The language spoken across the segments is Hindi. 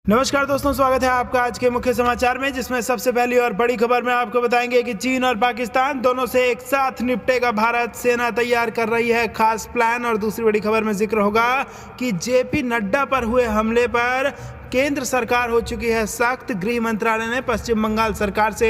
नमस्कार दोस्तों, स्वागत है आपका आज के मुख्य समाचार में, जिसमें सबसे पहली और बड़ी खबर में आपको बताएंगे कि चीन और पाकिस्तान दोनों से एक साथ निपटेगा भारत। सेना तैयार कर रही है खास प्लान। और दूसरी बड़ी खबर में जिक्र होगा कि जेपी नड्डा पर हुए हमले पर केंद्र सरकार हो चुकी है सख्त। गृह मंत्रालय ने पश्चिम बंगाल सरकार से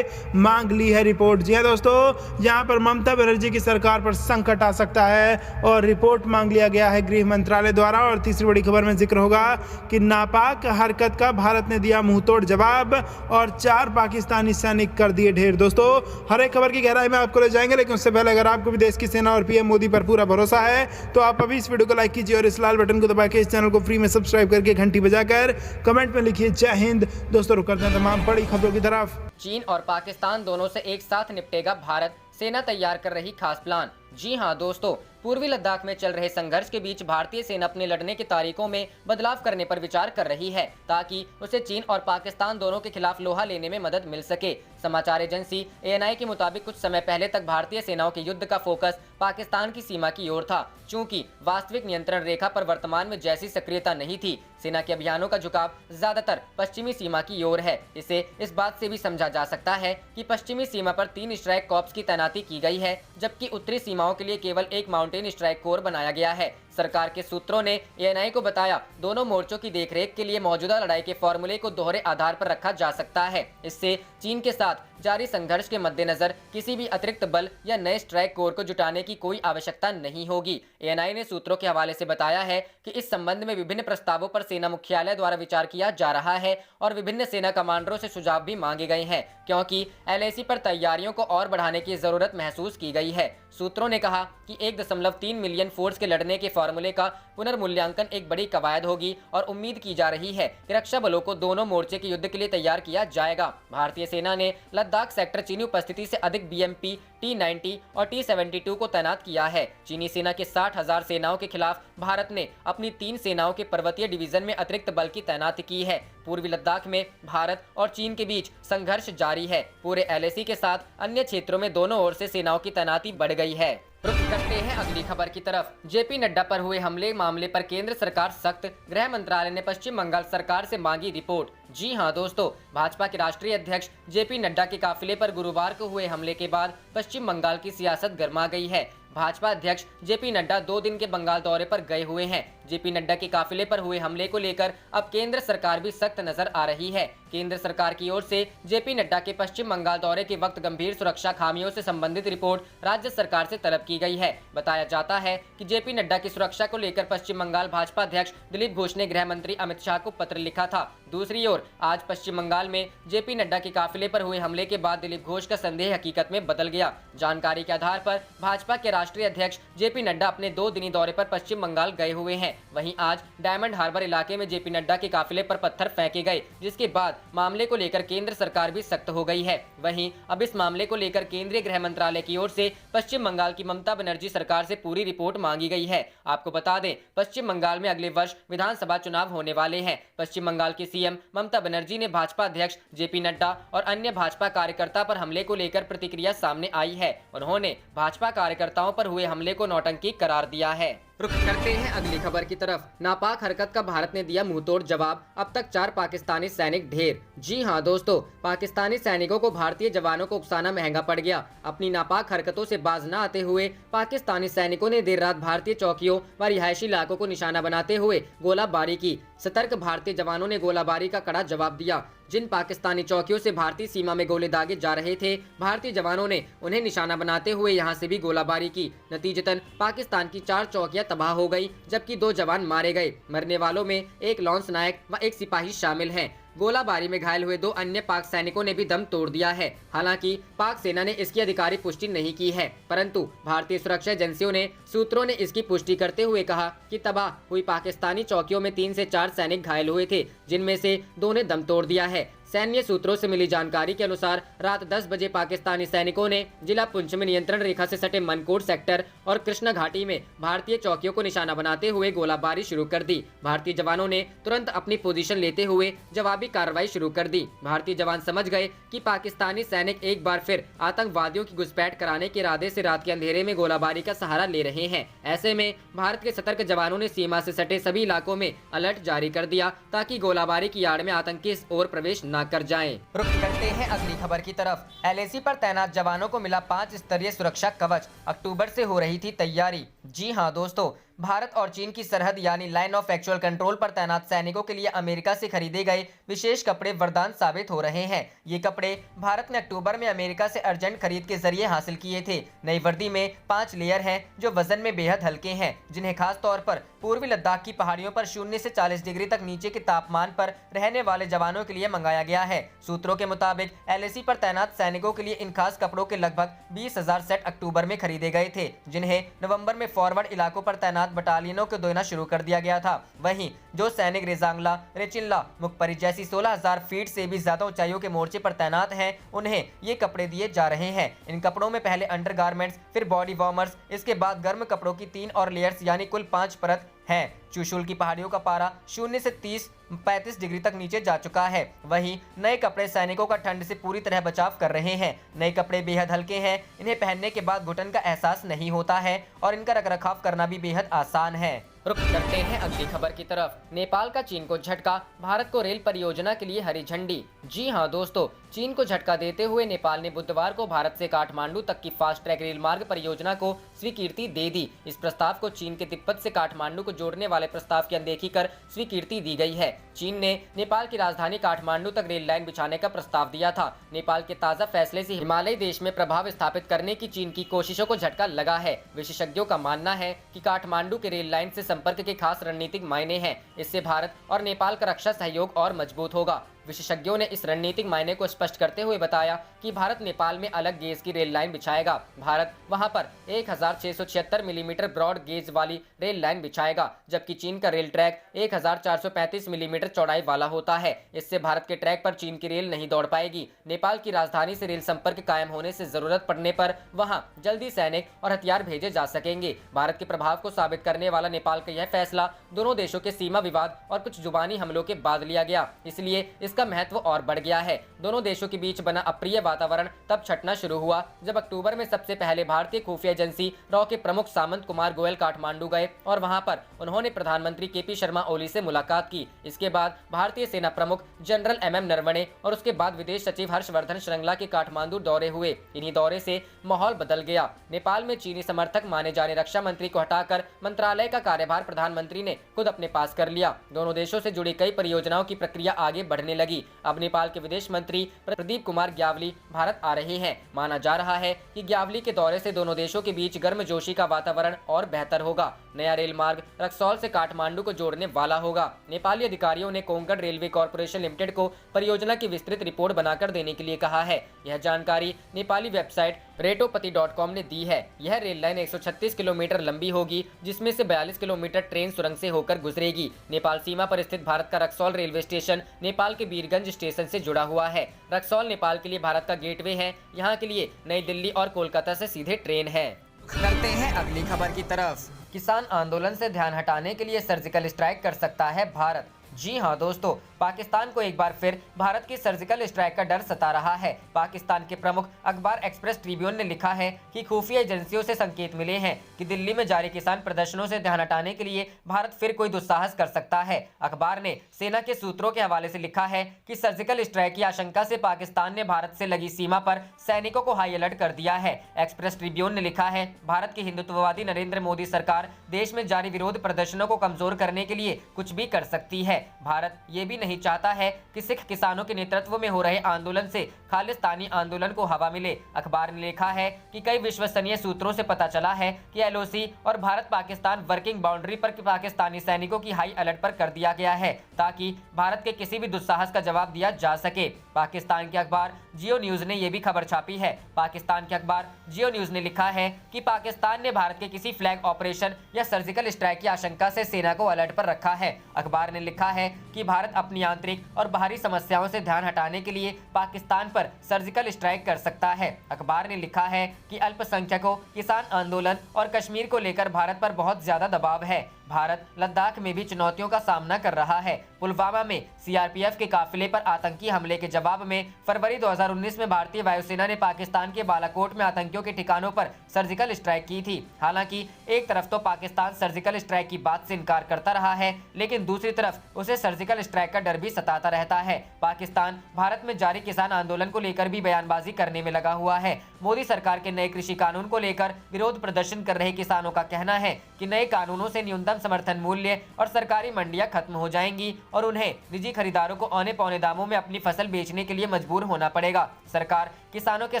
मांग ली है रिपोर्ट। जी हाँ दोस्तों, यहाँ पर ममता बनर्जी की सरकार पर संकट आ सकता है और रिपोर्ट मांग लिया गया है गृह मंत्रालय द्वारा। और तीसरी बड़ी खबर में जिक्र होगा कि नापाक हरकत का भारत ने दिया मुंहतोड़ जवाब और 4 पाकिस्तानी सैनिक कर दिए ढेर। दोस्तों, हर एक खबर की गहराई में आपको ले जाएंगे, लेकिन उससे पहले अगर आपको भी देश की सेना और पीएम मोदी पर पूरा भरोसा है तो आप अभी इस वीडियो को लाइक कीजिए और इस लाल बटन को दबा के इस चैनल को फ्री में सब्सक्राइब करके घंटी बजाकर कमेंट में लिखिए जय हिंद। दोस्तों, रुक करते हैं तमाम बड़ी खबरों की तरफ। चीन और पाकिस्तान दोनों से एक साथ निपटेगा भारत। सेना तैयार कर रही खास प्लान। जी हां दोस्तों, पूर्वी लद्दाख में चल रहे संघर्ष के बीच भारतीय सेना अपने लड़ने की तारीखों में बदलाव करने पर विचार कर रही है, ताकि उसे चीन और पाकिस्तान दोनों के खिलाफ लोहा लेने में मदद मिल सके। समाचार एजेंसी ANI के मुताबिक कुछ समय पहले तक भारतीय सेनाओं के युद्ध का फोकस पाकिस्तान की सीमा की ओर था। चूंकि वास्तविक नियंत्रण रेखा पर वर्तमान में जैसी सक्रियता नहीं थी, सेना के अभियानों का झुकाव ज्यादातर पश्चिमी सीमा की ओर है। इसे इस बात से भी समझा जा सकता है कि पश्चिमी सीमा पर 3 स्ट्राइक कॉर्प्स की तैनाती की गई है, जबकि उत्तरी सीमाओं के लिए केवल एक माउंटेन स्ट्राइक कोर बनाया गया है। सरकार के सूत्रों ने ANI को बताया, दोनों मोर्चों की देखरेख के लिए मौजूदा लड़ाई के फॉर्मूले को दोहरे आधार पर रखा जा सकता है। इससे चीन के साथ जारी संघर्ष के मद्देनजर किसी भी अतिरिक्त बल या नए स्ट्राइक कोर को जुटाने की कोई आवश्यकता नहीं होगी। ANI ने सूत्रों के हवाले से बताया है कि इस संबंध में विभिन्न प्रस्तावों पर सेना मुख्यालय द्वारा विचार किया जा रहा है और विभिन्न सेना कमांडरों से सुझाव भी मांगे गए हैं, क्योंकि LAC पर तैयारियों को और बढ़ाने की जरूरत महसूस की गई है। सूत्रों ने कहा कि 1.3 मिलियन फोर्स के लड़ने के फॉर्मूले का पुनर्मूल्यांकन एक बड़ी कवायद होगी और उम्मीद की जा रही है कि रक्षा बलों को दोनों मोर्चे के युद्ध के लिए तैयार किया जाएगा। भारतीय सेना ने लद्दाख सेक्टर चीनी उपस्थिति से अधिक BMP T-90 और T-72 को तैनात किया है। चीनी सेना के 60,000 सेनाओं के खिलाफ भारत ने अपनी 3 सेनाओं के पर्वतीय डिवीजन में अतिरिक्त बल की तैनाती की है। पूर्वी लद्दाख में भारत और चीन के बीच संघर्ष जारी है। पूरे LAC के साथ अन्य क्षेत्रों में दोनों ओर से सेनाओं की तैनाती बढ़ गई है। रुक करते हैं अगली खबर की तरफ। जेपी नड्डा पर हुए हमले मामले पर केंद्र सरकार सख्त। गृह मंत्रालय ने पश्चिम बंगाल सरकार से मांगी रिपोर्ट। जी हां दोस्तों, भाजपा के राष्ट्रीय अध्यक्ष जेपी नड्डा के काफिले पर गुरुवार को हुए हमले के बाद पश्चिम बंगाल की सियासत गर्मा गई है। भाजपा अध्यक्ष जेपी नड्डा 2 दिन के बंगाल दौरे पर गए हुए हैं। जेपी नड्डा के काफिले पर हुए हमले को लेकर अब केंद्र सरकार भी सख्त नजर आ रही है। केंद्र सरकार की ओर से जेपी नड्डा के पश्चिम बंगाल दौरे के वक्त गंभीर सुरक्षा खामियों से संबंधित रिपोर्ट राज्य सरकार से तलब की गई है। बताया जाता है कि जेपी नड्डा की सुरक्षा को लेकर पश्चिम बंगाल भाजपा अध्यक्ष दिलीप घोष ने गृह मंत्री अमित शाह को पत्र लिखा था। दूसरी ओर आज पश्चिम बंगाल में जेपी नड्डा के काफिले पर हुए हमले के बाद दिलीप घोष का संदेह हकीकत में बदल गया। जानकारी के आधार पर भाजपा के राष्ट्रीय अध्यक्ष जेपी नड्डा अपने 2 दिनी दौरे पर पश्चिम बंगाल गए हुए हैं। वहीं आज डायमंड हार्बर इलाके में जेपी नड्डा के काफिले पर पत्थर फेंके गए, जिसके बाद मामले को लेकर केंद्र सरकार भी सख्त हो गई है। वहीं अब इस मामले को लेकर केंद्रीय गृह मंत्रालय की ओर से पश्चिम बंगाल की ममता बनर्जी सरकार से पूरी रिपोर्ट मांगी गई है। आपको बता दें, पश्चिम बंगाल में अगले वर्ष विधानसभा चुनाव होने वाले हैं। पश्चिम बंगाल की CM ममता बनर्जी ने भाजपा अध्यक्ष जेपी नड्डा और अन्य भाजपा कार्यकर्ता पर हमले को लेकर प्रतिक्रिया सामने आई है। उन्होंने भाजपा कार्यकर्ताओं पर हुए हमले को नौटंकी करार दिया है। रुक करते हैं अगली खबर की तरफ। नापाक हरकत का भारत ने दिया मुंहतोड़ जवाब, अब तक 4 पाकिस्तानी सैनिक ढेर। जी हां दोस्तों, पाकिस्तानी सैनिकों को भारतीय जवानों को उकसाना महंगा पड़ गया। अपनी नापाक हरकतों से बाज न आते हुए पाकिस्तानी सैनिकों ने देर रात भारतीय चौकियों व रिहायशी इलाकों को निशाना बनाते हुए गोलाबारी की। सतर्क भारतीय जवानों ने गोलाबारी का कड़ा जवाब दिया। जिन पाकिस्तानी चौकियों से भारतीय सीमा में गोले दागे जा रहे थे, भारतीय जवानों ने उन्हें निशाना बनाते हुए यहां से भी गोलाबारी की। नतीजतन पाकिस्तान की 4 चौकियां तबाह हो गई, जबकि 2 जवान मारे गए। मरने वालों में एक लॉन्स नायक व एक सिपाही शामिल हैं। गोलाबारी में घायल हुए 2 अन्य पाक सैनिकों ने भी दम तोड़ दिया है। हालांकि पाक सेना ने इसकी अधिकारिक पुष्टि नहीं की है, परंतु भारतीय सुरक्षा एजेंसियों ने सूत्रों ने इसकी पुष्टि करते हुए कहा कि तबाह हुई पाकिस्तानी चौकियों में 3 से 4 सैनिक घायल हुए थे, जिनमें से 2 ने दम तोड़ दिया है। सैन्य सूत्रों से मिली जानकारी के अनुसार रात 10 बजे पाकिस्तानी सैनिकों ने जिला पुंछ में नियंत्रण रेखा से सटे मनकोट सेक्टर और कृष्णा घाटी में भारतीय चौकियों को निशाना बनाते हुए गोलाबारी शुरू कर दी। भारतीय जवानों ने तुरंत अपनी पोजीशन लेते हुए जवाबी कार्रवाई शुरू कर दी। भारतीय जवान समझ गए कि पाकिस्तानी सैनिक एक बार फिर आतंकवादियों की घुसपैठ कराने के इरादे से रात के अंधेरे में गोलाबारी का सहारा ले रहे हैं। ऐसे में भारत के सतर्क जवानों ने सीमा से सटे सभी इलाकों में अलर्ट जारी कर दिया ताकि गोलाबारी की आड़ में आतंकी इस ओर प्रवेश न कर जाएं। रुक करते हैं अगली खबर की तरफ। LAC पर तैनात जवानों को मिला 5 स्तरीय सुरक्षा कवच, अक्टूबर से हो रही थी तैयारी। जी हां दोस्तों, भारत और चीन की सरहद यानी लाइन ऑफ एक्चुअल कंट्रोल पर तैनात सैनिकों के लिए अमेरिका से खरीदे गए विशेष कपड़े वरदान साबित हो रहे हैं। ये कपड़े भारत ने अक्टूबर में अमेरिका से अर्जेंट खरीद के जरिए हासिल किए थे। नई वर्दी में 5 लेयर हैं जो वजन में बेहद हल्के हैं, जिन्हें खास तौर पर पूर्वी लद्दाख की पहाड़ियों पर 0 से 40 डिग्री तक नीचे के तापमान पर रहने वाले जवानों के लिए मंगाया गया है। सूत्रों के मुताबिक LAC पर तैनात सैनिकों के लिए इन खास कपड़ों के लगभग 20,000 सेट अक्टूबर में खरीदे गए थे, जिन्हें नवंबर में फॉरवर्ड इलाकों पर तैनात बटालियनों को देना शुरू कर दिया गया था। वहीं जो सैनिक रेजांगला, रेचिल्ला, मुखपरी जैसी 16,000 फीट से भी ज्यादा ऊंचाइयों के मोर्चे पर तैनात हैं, उन्हें ये कपड़े दिए जा रहे हैं। इन कपड़ों में पहले अंडरगारमेंट्स, फिर बॉडी वार्मर्स, इसके बाद गर्म कपड़ों की 3 और लेयर्स यानी कुल 5 परत हैं। चुशुल की पहाड़ियों का पारा 0 से 30-35 डिग्री तक नीचे जा चुका है। वहीं नए कपड़े सैनिकों का ठंड से पूरी तरह बचाव कर रहे हैं। नए कपड़े बेहद हल्के हैं, इन्हें पहनने के बाद घुटन का एहसास नहीं होता है और इनका रखरखाव करना भी बेहद आसान है। रुक करते हैं अगली खबर की तरफ। नेपाल का चीन को झटका, भारत को रेल परियोजना के लिए हरी झंडी। जी हां दोस्तों, चीन को झटका देते हुए नेपाल ने बुधवार को भारत से काठमांडू तक की फास्ट ट्रैक रेल मार्ग परियोजना को स्वीकृति दे दी। इस प्रस्ताव को चीन के तिब्बत से काठमांडू को जोड़ने वाले प्रस्ताव की अनदेखी कर स्वीकृति दी गई है। चीन ने नेपाल की राजधानी काठमांडू तक रेल लाइन बिछाने का प्रस्ताव दिया था। नेपाल के ताजा फैसले से हिमालय देश में प्रभाव स्थापित करने की चीन की कोशिशों को झटका लगा है। विशेषज्ञों का मानना है कि काठमांडू के रेल लाइन से संपर्क के खास रणनीतिक मायने हैं। इससे भारत और नेपाल का रक्षा सहयोग और मजबूत होगा। विशेषज्ञों ने इस रणनीतिक मायने को स्पष्ट करते हुए बताया कि भारत नेपाल में अलग गेज की रेल लाइन बिछाएगा। भारत वहां पर 1676 मिलीमीटर ब्रॉड गेज वाली रेल लाइन बिछाएगा, जबकि चीन का रेल ट्रैक 1435 मिलीमीटर चौड़ाई वाला होता है। इससे भारत के ट्रैक पर चीन की रेल नहीं दौड़ पाएगी। नेपाल की राजधानी से रेल संपर्क कायम होने से जरूरत पड़ने पर वहां जल्दी सैनिक और हथियार भेजे जा सकेंगे। भारत के प्रभाव को साबित करने वाला नेपाल का यह फैसला दोनों देशों के सीमा विवाद और कुछ जुबानी हमलों के बाद लिया गया, इसलिए इसका महत्व और बढ़ गया है। दोनों देशों के बीच बना अप्रिय वातावरण तब छटना शुरू हुआ जब अक्टूबर में सबसे पहले भारतीय खुफिया एजेंसी रॉ के प्रमुख सामंत कुमार गोयल काठमांडू गए और वहां पर उन्होंने प्रधानमंत्री KP शर्मा ओली से मुलाकात की। इसके बाद भारतीय सेना प्रमुख जनरल MM नरवणे और उसके बाद विदेश सचिव हर्षवर्धन श्रृंगला के काठमांडू दौरे हुए। इन्हीं दौरे से माहौल बदल गया। नेपाल में चीनी समर्थक माने जाने रक्षा मंत्री को हटाकर मंत्रालय का कार्यभार प्रधानमंत्री ने खुद अपने पास कर लिया। दोनों देशों से जुड़ी कई परियोजनाओं की प्रक्रिया आगे बढ़ने लगी। अब नेपाल के विदेश मंत्री प्रदीप कुमार ग्यावली भारत आ रहे हैं। माना जा रहा है कि ग्यावली के दौरे से दोनों देशों के बीच गर्मजोशी का वातावरण और बेहतर होगा। नया रेल मार्ग रक्सौल से काठमांडू को जोड़ने वाला होगा। नेपाली अधिकारियों ने कोंकण रेलवे कॉर्पोरेशन लिमिटेड को परियोजना की विस्तृत रिपोर्ट बनाकर देने के लिए कहा है। यह जानकारी नेपाली वेबसाइट रेटोपति.com ने दी है। यह रेल लाइन 136 किलोमीटर लंबी होगी, जिसमें से 42 किलोमीटर ट्रेन सुरंग से होकर गुजरेगी। नेपाल सीमा पर स्थित भारत का रक्सौल रेलवे स्टेशन नेपाल के बीरगंज स्टेशन से जुड़ा हुआ है। रक्सौल नेपाल के लिए भारत का गेटवे है। यहाँ के लिए नई दिल्ली और कोलकाता से सीधे ट्रेन है। करते हैं अगली खबर की तरफ। किसान आंदोलन से ध्यान हटाने के लिए सर्जिकल स्ट्राइक कर सकता है भारत। जी हां दोस्तों, पाकिस्तान को एक बार फिर भारत की सर्जिकल स्ट्राइक का डर सता रहा है। पाकिस्तान के प्रमुख अखबार एक्सप्रेस ट्रिब्यून ने लिखा है कि खुफिया एजेंसियों से संकेत मिले हैं कि दिल्ली में जारी किसान प्रदर्शनों से ध्यान हटाने के लिए भारत फिर कोई दुस्साहस कर सकता है। अखबार ने सेना के सूत्रों के हवाले से लिखा है कि सर्जिकल स्ट्राइक की आशंका से पाकिस्तान ने भारत से लगी सीमा पर सैनिकों को हाई अलर्ट कर दिया है। एक्सप्रेस ट्रिब्यून ने लिखा है, भारत की हिंदुत्ववादी नरेंद्र मोदी सरकार देश में जारी विरोध प्रदर्शनों को कमजोर करने के लिए कुछ भी कर सकती है। भारत ये भी नहीं चाहता है कि सिख किसानों के नेतृत्व में हो रहे आंदोलन से खालिस्तानी आंदोलन को हवा मिले। अखबार ने लिखा है कि कई विश्वसनीय सूत्रों से पता चला है कि LOC और भारत पाकिस्तान वर्किंग बाउंड्री पर पाकिस्तानी सैनिकों की हाई अलर्ट पर कर दिया गया है ताकि भारत के किसी भी दुस्साहस का जवाब दिया जा सके। पाकिस्तान के अखबार जियो न्यूज ने यह भी खबर छापी है। पाकिस्तान के अखबार जियो न्यूज ने लिखा है कि पाकिस्तान ने भारत के किसी फ्लैग ऑपरेशन या सर्जिकल स्ट्राइक की आशंका से सेना को अलर्ट पर रखा है। अखबार ने लिखा है कि भारत अपनी अपनी आंतरिक और बाहरी समस्याओं से ध्यान हटाने के लिए पाकिस्तान पर सर्जिकल स्ट्राइक कर सकता है। अखबार ने लिखा है कि अल्पसंख्यकों, किसान आंदोलन और कश्मीर को लेकर भारत पर बहुत ज्यादा दबाव है। भारत लद्दाख में भी चुनौतियों का सामना कर रहा है। पुलवामा में सीआरपीएफ के काफिले पर आतंकी हमले के जवाब में फरवरी 2019 में भारतीय वायुसेना ने पाकिस्तान के बालाकोट में आतंकियों के ठिकानों पर सर्जिकल स्ट्राइक की थी। हालांकि एक तरफ तो पाकिस्तान सर्जिकल स्ट्राइक की बात से इनकार करता रहा है, लेकिन दूसरी तरफ उसे सर्जिकल स्ट्राइक का डर भी सताता रहता है। पाकिस्तान भारत में जारी किसान आंदोलन को लेकर भी बयानबाजी करने में लगा हुआ है। मोदी सरकार के नए कृषि कानून को लेकर विरोध प्रदर्शन कर रहे किसानों का कहना है कि नए कानूनों से न्यूनतम समर्थन मूल्य और सरकारी मंडियां खत्म हो जाएंगी और उन्हें निजी खरीदारों को औने पौने दामों में अपनी फसल बेचने के लिए मजबूर होना पड़ेगा। सरकार किसानों के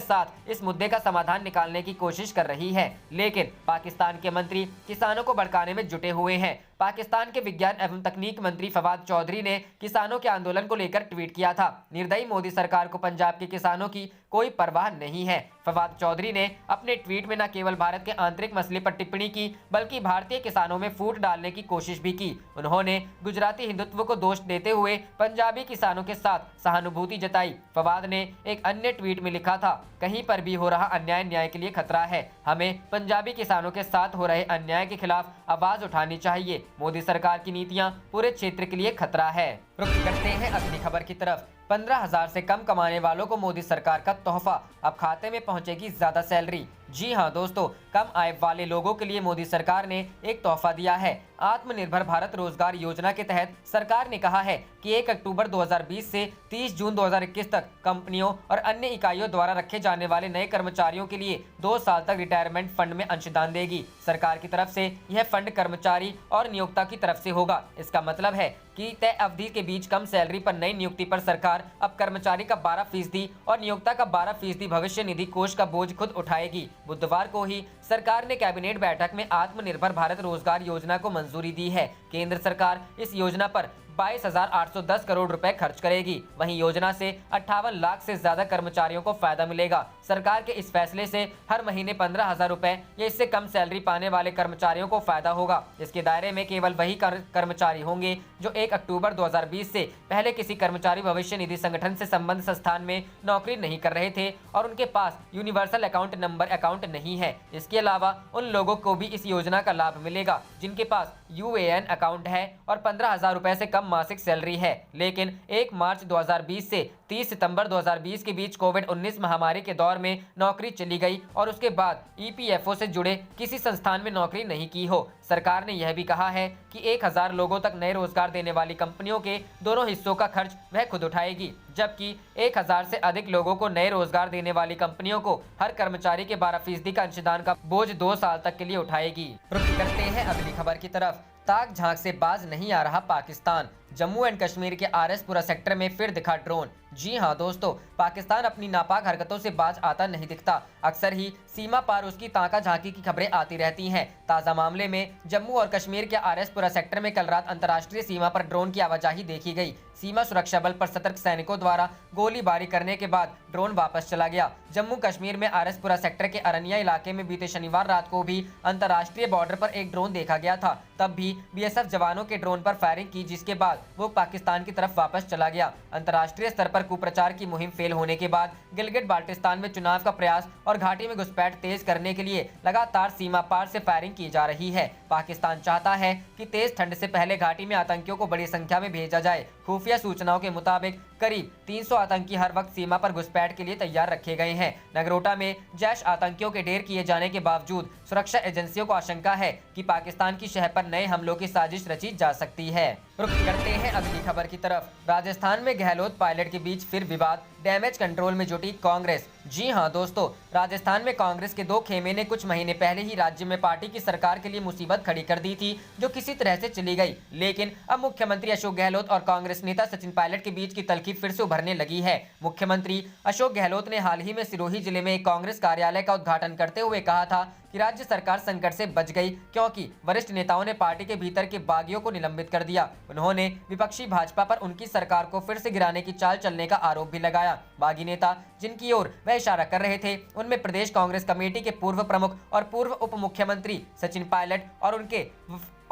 साथ इस मुद्दे का समाधान निकालने की कोशिश कर रही है, लेकिन पाकिस्तान के मंत्री किसानों को भड़काने में जुटे हुए हैं। पाकिस्तान के विज्ञान एवं तकनीक मंत्री फवाद चौधरी ने किसानों के आंदोलन को लेकर ट्वीट किया था, निर्दयी मोदी सरकार को पंजाब के किसानों की कोई परवाह नहीं है। फवाद चौधरी ने अपने ट्वीट में न केवल भारत के आंतरिक मसले पर टिप्पणी की, बल्कि भारतीय किसानों में फूट डालने की कोशिश भी की। उन्होंने गुजराती हिंदुत्व को दोष देते हुए पंजाबी किसानों के साथ सहानुभूति जताई। फवाद ने एक अन्य ट्वीट में लिखा था, कहीं पर भी हो रहा अन्याय न्याय के लिए खतरा है। हमें पंजाबी किसानों के साथ हो रहे अन्याय के खिलाफ आवाज उठानी चाहिए। मोदी सरकार की नीतियां पूरे क्षेत्र के लिए खतरा है। रुख करते हैं अगली खबर की तरफ। 15,000 से कम कमाने वालों को मोदी सरकार का तोहफा, अब खाते में पहुंचेगी ज्यादा सैलरी। जी हां दोस्तों, कम आय वाले लोगों के लिए मोदी सरकार ने एक तोहफा दिया है। आत्मनिर्भर भारत रोजगार योजना के तहत सरकार ने कहा है कि 1 अक्टूबर 2020 से 30 जून 2021 तक कंपनियों और अन्य इकाइयों द्वारा रखे जाने वाले नए कर्मचारियों के लिए 2 साल तक रिटायरमेंट फंड में अंशदान देगी। सरकार की तरफ से यह फंड कर्मचारी और नियोक्ता की तरफ से होगा। इसका मतलब है कि तय अवधि के बीच कम सैलरी पर नई नियुक्ति पर सरकार अब कर्मचारी का 12% और नियोक्ता का 12% भविष्य निधि कोष का बोझ खुद उठाएगी। बुधवार को ही सरकार ने कैबिनेट बैठक में आत्मनिर्भर भारत रोजगार योजना को मंजूरी दी है। केंद्र सरकार इस योजना पर 22,810 करोड़ रुपए खर्च करेगी। वहीं योजना से 58 लाख से ज्यादा कर्मचारियों को फायदा मिलेगा। सरकार के इस फैसले से हर महीने 15,000 रुपए या इससे कम सैलरी पाने वाले कर्मचारियों को फायदा होगा। इसके दायरे में केवल वही कर्मचारी होंगे जो 1 अक्टूबर 2020 से पहले किसी कर्मचारी भविष्य निधि संगठन से संबद्ध संस्थान में नौकरी नहीं कर रहे थे और उनके पास यूनिवर्सल अकाउंट नंबर अकाउंट नहीं है। इसके अलावा उन लोगों को भी इस योजना का लाभ मिलेगा जिनके पास UAN अकाउंट है और 15,000 रुपए से कम मासिक सैलरी है, लेकिन 1 मार्च 2020 से 30 सितंबर 2020 के बीच कोविड-19 महामारी के दौर में नौकरी चली गई और उसके बाद EPFO से जुड़े किसी संस्थान में नौकरी नहीं की हो। सरकार ने यह भी कहा है कि 1,000 लोगों तक नए रोजगार देने वाली कंपनियों के दोनों हिस्सों का खर्च वह खुद उठाएगी, जबकि 1,000 से अधिक लोगों को नए रोजगार देने वाली कंपनियों को हर कर्मचारी के 12% का अंशदान का बोझ 2 साल तक के लिए उठाएगी। रुख करते हैं अगली खबर की तरफ। ताक झांक से बाज नहीं आ रहा पाकिस्तान। जम्मू एंड कश्मीर के RS-पुरा सेक्टर में फिर दिखा ड्रोन। जी हां दोस्तों, पाकिस्तान अपनी नापाक हरकतों से बाज आता नहीं दिखता। अक्सर ही सीमा पार उसकी ताका झांकी की खबरें आती रहती हैं। ताज़ा मामले में जम्मू और कश्मीर के RS-पुरा सेक्टर में कल रात अंतर्राष्ट्रीय सीमा पर ड्रोन की आवाजाही देखी गई। सीमा सुरक्षा बल पर सतर्क सैनिकों द्वारा गोलीबारी करने के बाद ड्रोन वापस चला गया। जम्मू कश्मीर में RS-पुरा सेक्टर के अरनिया इलाके में बीते शनिवार रात को भी अंतर्राष्ट्रीय बॉर्डर पर एक ड्रोन देखा गया था। तब भी BSF जवानों के ड्रोन पर फायरिंग की, जिसके बाद वो पाकिस्तान की तरफ वापस चला गया। अंतर्राष्ट्रीय स्तर पर कुप्रचार की मुहिम फेल होने के बाद गिलगिट बाल्टिस्तान में चुनाव का प्रयास और घाटी में घुसपैठ तेज करने के लिए लगातार सीमा पार से फायरिंग की जा रही है। पाकिस्तान चाहता है कि तेज ठंड से पहले घाटी में आतंकियों को बड़ी संख्या में भेजा जाए। खुफिया सूचनाओं के मुताबिक करीब 300 आतंकी हर वक्त सीमा पर घुसपैठ के लिए तैयार रखे गए हैं। नगरोटा में जैश आतंकियों के ढेर किए जाने के बावजूद सुरक्षा एजेंसियों को आशंका है कि पाकिस्तान की शहर पर नए हमलों की साजिश रची जा सकती है। रुख करते हैं अगली खबर की तरफ। राजस्थान में गहलोत पायलट के बीच फिर विवाद, डैमेज कंट्रोल में जुटी कांग्रेस। जी हां दोस्तों, राजस्थान में कांग्रेस के 2 खेमे ने कुछ महीने पहले ही राज्य में पार्टी की सरकार के लिए मुसीबत खड़ी कर दी थी, जो किसी तरह से चली गई। लेकिन अब मुख्यमंत्री अशोक गहलोत और कांग्रेस नेता सचिन पायलट के बीच की तल्खी फिर से उभरने लगी है। मुख्यमंत्री अशोक गहलोत ने हाल ही में सिरोही जिले में एक कांग्रेस कार्यालय का उद्घाटन करते हुए कहा था कि राज्य सरकार संकट से बच गई क्योंकि वरिष्ठ नेताओं ने पार्टी के भीतर के बागियों को निलंबित कर दिया। उन्होंने विपक्षी भाजपा पर उनकी सरकार को फिर से गिराने की चाल चलने का आरोप भी लगाया। बागी नेता जिनकी ओर वह इशारा कर रहे थे उनमें प्रदेश कांग्रेस कमेटी के पूर्व प्रमुख और पूर्व उप मुख्यमंत्री सचिन पायलट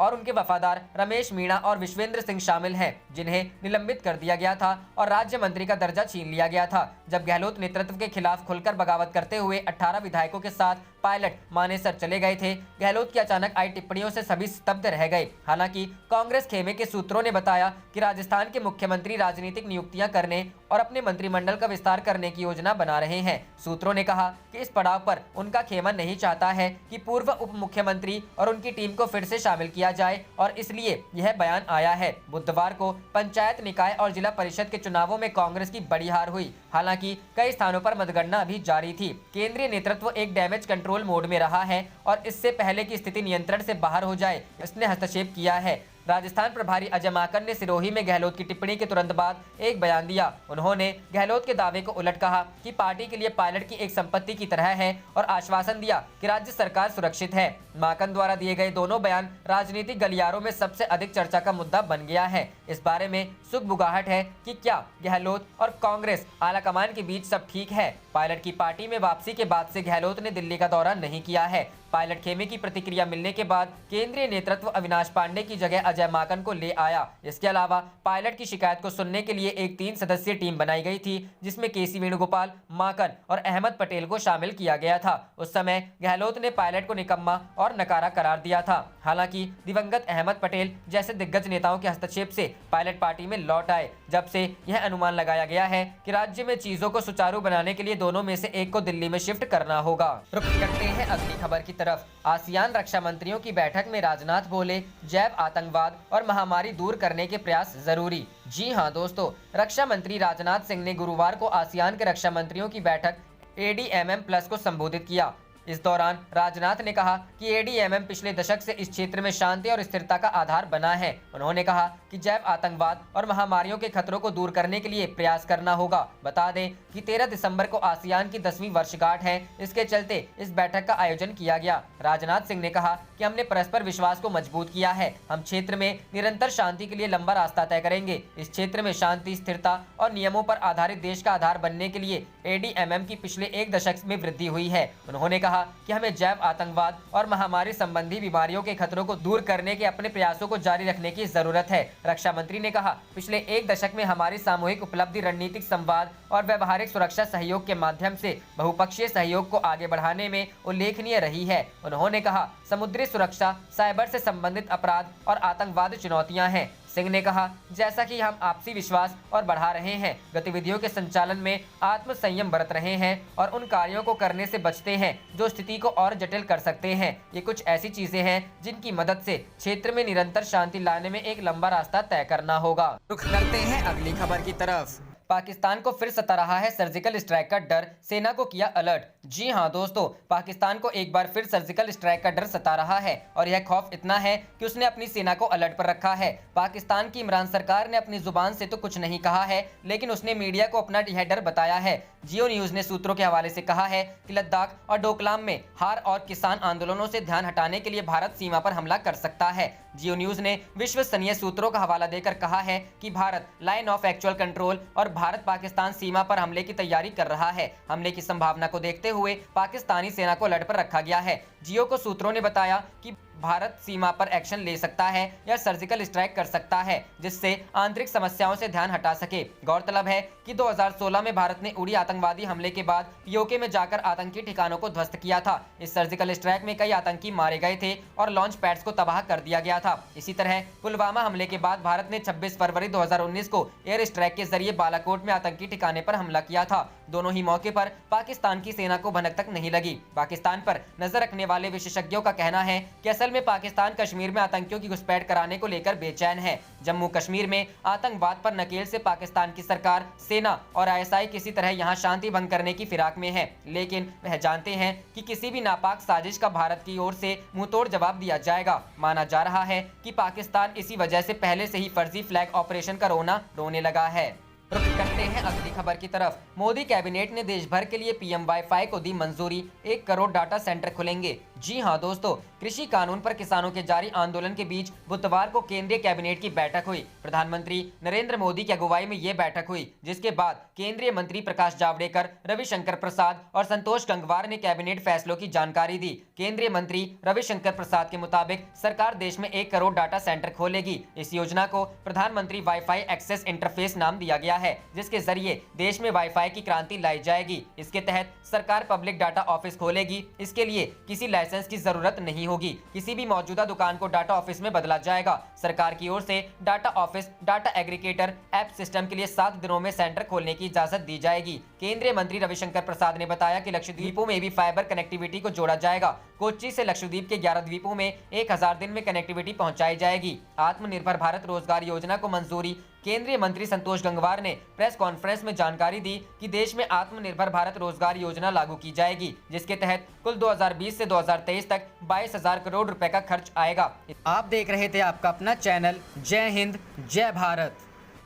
और उनके वफादार रमेश मीणा और विश्वेंद्र सिंह शामिल हैं, जिन्हें निलंबित कर दिया गया था और राज्य मंत्री का दर्जा छीन लिया गया था। जब गहलोत नेतृत्व के खिलाफ खुलकर बगावत करते हुए 18 विधायकों के साथ पायलट मानेसर चले गए थे, गहलोत की अचानक आई टिप्पणियों से सभी स्तब्ध रह गए। हालांकि कांग्रेस खेमे के सूत्रों ने बताया कि राजस्थान के मुख्यमंत्री राजनीतिक नियुक्तियां करने और अपने मंत्रिमंडल का विस्तार करने की योजना बना रहे हैं। सूत्रों ने कहा कि इस पड़ाव पर उनका खेमा नहीं चाहता है कि पूर्व उप मुख्यमंत्री और उनकी टीम को फिर से शामिल किया जाए और इसलिए यह बयान आया है। बुधवार को पंचायत निकाय और जिला परिषद के चुनावों में कांग्रेस की बड़ी हार हुई। हालांकि कई स्थानों पर मतगणना अभी जारी थी। केंद्रीय नेतृत्व एक डैमेज कंट्रोल मोड में रहा है और इससे पहले की स्थिति नियंत्रण से बाहर हो जाए, इसने हस्तक्षेप किया है। राजस्थान प्रभारी अजय माकन ने सिरोही में गहलोत की टिप्पणी के तुरंत बाद एक बयान दिया। उन्होंने गहलोत के दावे को उलट कहा कि पार्टी के लिए पायलट की एक संपत्ति की तरह है और आश्वासन दिया कि राज्य सरकार सुरक्षित है। माकन द्वारा दिए गए दोनों बयान राजनीतिक गलियारों में सबसे अधिक चर्चा का मुद्दा बन गया है। इस बारे में सुगबुगाहट है कि क्या गहलोत और कांग्रेस आलाकमान के बीच सब ठीक है। पायलट की पार्टी में वापसी के बाद से गहलोत ने दिल्ली का दौरा नहीं किया है। पायलट खेमे की प्रतिक्रिया मिलने के बाद केंद्रीय नेतृत्व अविनाश पांडे की जगह अजय माकन को ले आया। इसके अलावा पायलट की शिकायत को सुनने के लिए एक 3 सदस्यीय टीम बनाई गई थी, जिसमें केसी वेणुगोपाल, माकन और अहमद पटेल को शामिल किया गया था। उस समय गहलोत ने पायलट को निकम्मा और नकारा करार दिया था। हालांकि दिवंगत अहमद पटेल जैसे दिग्गज नेताओं के हस्तक्षेप से पायलट पार्टी में लौट आए, जब से यह अनुमान लगाया गया है कि राज्य में चीजों को सुचारू बनाने के लिए दोनों में से एक को दिल्ली में शिफ्ट करना होगा। रुक करते हैं अगली खबर की तरफ। आसियान रक्षा मंत्रियों की बैठक में राजनाथ बोले, जैव आतंकवाद और महामारी दूर करने के प्रयास जरूरी। जी हां दोस्तों, रक्षा मंत्री राजनाथ सिंह ने गुरुवार को आसियान के रक्षा मंत्रियों की बैठक ADMM+ को संबोधित किया। इस दौरान राजनाथ ने कहा कि ADMM पिछले दशक से इस क्षेत्र में शांति और स्थिरता का आधार बना है। उन्होंने कहा कि जैव आतंकवाद और महामारियों के खतरों को दूर करने के लिए प्रयास करना होगा। बता दें कि 13 दिसंबर को आसियान की 10वीं वर्षगांठ है, इसके चलते इस बैठक का आयोजन किया गया। राजनाथ सिंह ने कहा कि हमने परस्पर विश्वास को मजबूत किया है। हम क्षेत्र में निरंतर शांति के लिए लंबा रास्ता तय करेंगे। इस क्षेत्र में शांति, स्थिरता और नियमों पर आधारित देश का आधार बनने के लिए ADMM की पिछले 1 दशक में वृद्धि हुई है। उन्होंने कहा कि हमें जैव आतंकवाद और महामारी संबंधी बीमारियों के खतरों को दूर करने के अपने प्रयासों को जारी रखने की जरूरत है। रक्षा मंत्री ने कहा, पिछले 1 दशक में हमारी सामूहिक उपलब्धि रणनीतिक संवाद और व्यवहारिक सुरक्षा सहयोग के माध्यम से बहुपक्षीय सहयोग को आगे बढ़ाने में उल्लेखनीय रही है। उन्होंने कहा, समुद्री सुरक्षा, साइबर से संबंधित अपराध और आतंकवाद चुनौतियां हैं। सिंह ने कहा, जैसा कि हम आपसी विश्वास और बढ़ा रहे हैं, गतिविधियों के संचालन में आत्म संयम बरत रहे हैं और उन कार्यों को करने से बचते हैं जो स्थिति को और जटिल कर सकते हैं। ये कुछ ऐसी चीजें हैं जिनकी मदद से क्षेत्र में निरंतर शांति लाने में एक लंबा रास्ता तय करना होगा। रुख करते हैं अगली खबर की तरफ। पाकिस्तान को फिर सता रहा है सर्जिकल स्ट्राइक का डर, सेना को किया अलर्ट। जी हां दोस्तों, पाकिस्तान को एक बार फिर सर्जिकल स्ट्राइक का डर सता रहा है और यह खौफ इतना है कि उसने अपनी सेना को अलर्ट पर रखा है। पाकिस्तान की इमरान सरकार ने अपनी जुबान से तो कुछ नहीं कहा है, लेकिन उसने मीडिया को अपना यह डर बताया है। जियो न्यूज ने सूत्रों के हवाले से कहा है कि लद्दाख और डोकलाम में हार और किसान आंदोलनों से ध्यान हटाने के लिए भारत सीमा पर हमला कर सकता है। जियो न्यूज ने विश्वसनीय सूत्रों का हवाला देकर कहा है कि Bharat line of actual control और भारत पाकिस्तान सीमा पर हमले की तैयारी कर रहा है। हमले की संभावना को देखते हुए पाकिस्तानी सेना को अलर्ट पर रखा गया है। जियो को सूत्रों ने बताया कि भारत सीमा पर एक्शन ले सकता है या सर्जिकल स्ट्राइक कर सकता है, जिससे आंतरिक समस्याओं से ध्यान हटा सके। गौरतलब है कि 2016 में भारत ने उड़ी आतंकवादी हमले के बाद पीओके में जाकर आतंकी ठिकानों को ध्वस्त किया था। इस सर्जिकल स्ट्राइक में कई आतंकी मारे गए थे और लॉन्च पैड्स को तबाह कर दिया गया था। इसी तरह पुलवामा हमले के बाद भारत ने 26 फरवरी 2019 को एयर स्ट्राइक के जरिए बालाकोट में आतंकी ठिकाने पर हमला किया था। दोनों ही मौके पर पाकिस्तान की सेना को भनक तक नहीं लगी। पाकिस्तान पर नजर रखने वाले विशेषज्ञों का कहना है कि असल में पाकिस्तान कश्मीर में आतंकियों की घुसपैठ कराने को लेकर बेचैन है। जम्मू कश्मीर में आतंकवाद पर नकेल से पाकिस्तान की सरकार, सेना और ISI किसी तरह यहां शांति भंग करने की फिराक में है, लेकिन वह जानते हैं कि किसी भी नापाक साजिश का भारत की ओर से मुंहतोड़ जवाब दिया जाएगा। माना जा रहा है कि पाकिस्तान इसी वजह से पहले से ही फर्जी फ्लैग ऑपरेशन का रोने लगा है। रुख करते हैं अगली खबर की तरफ। मोदी कैबिनेट ने देश भर के लिए PM वाईफाई को दी मंजूरी, 1 करोड़ डाटा सेंटर खुलेंगे। जी हां दोस्तों, कृषि कानून पर किसानों के जारी आंदोलन के बीच बुधवार को केंद्रीय कैबिनेट की बैठक हुई। प्रधानमंत्री नरेंद्र मोदी की अगुवाई में ये बैठक हुई, जिसके बाद केंद्रीय मंत्री प्रकाश जावड़ेकर, रविशंकर प्रसाद और संतोष गंगवार ने कैबिनेट फैसलों की जानकारी दी। केंद्रीय मंत्री रविशंकर प्रसाद के मुताबिक सरकार देश में 1 करोड़ डाटा सेंटर खोलेगी। इस योजना को प्रधानमंत्री वाईफाई एक्सेस इंटरफेस नाम दिया गया है, जिसके जरिए देश में वाईफाई की क्रांति लाई जाएगी। इसके तहत सरकार पब्लिक डाटा ऑफिस खोलेगी। इसके लिए किसी लाइसेंस की जरूरत नहीं होगी। किसी भी मौजूदा दुकान को डाटा ऑफिस में बदला जाएगा। सरकार की ओर से data office, data aggregator, app system के लिए 7 दिनों में सेंटर खोलने की इजाजत दी जाएगी। केंद्रीय मंत्री रविशंकर प्रसाद ने बताया कि लक्षद्वीपों में भी फाइबर कनेक्टिविटी को जोड़ा जाएगा। कोच्चि से लक्षद्वीप के 11 द्वीपों में 1000 दिन में कनेक्टिविटी पहुंचाई जाएगी। आत्मनिर्भर भारत रोजगार योजना को मंजूरी। केंद्रीय मंत्री संतोष गंगवार ने प्रेस कॉन्फ्रेंस में जानकारी दी कि देश में आत्मनिर्भर भारत रोजगार योजना लागू की जाएगी, जिसके तहत कुल 2020 से 2023 तक 22,000 करोड़ रुपए का खर्च आएगा। आप देख रहे थे आपका अपना चैनल जय हिंद जय भारत।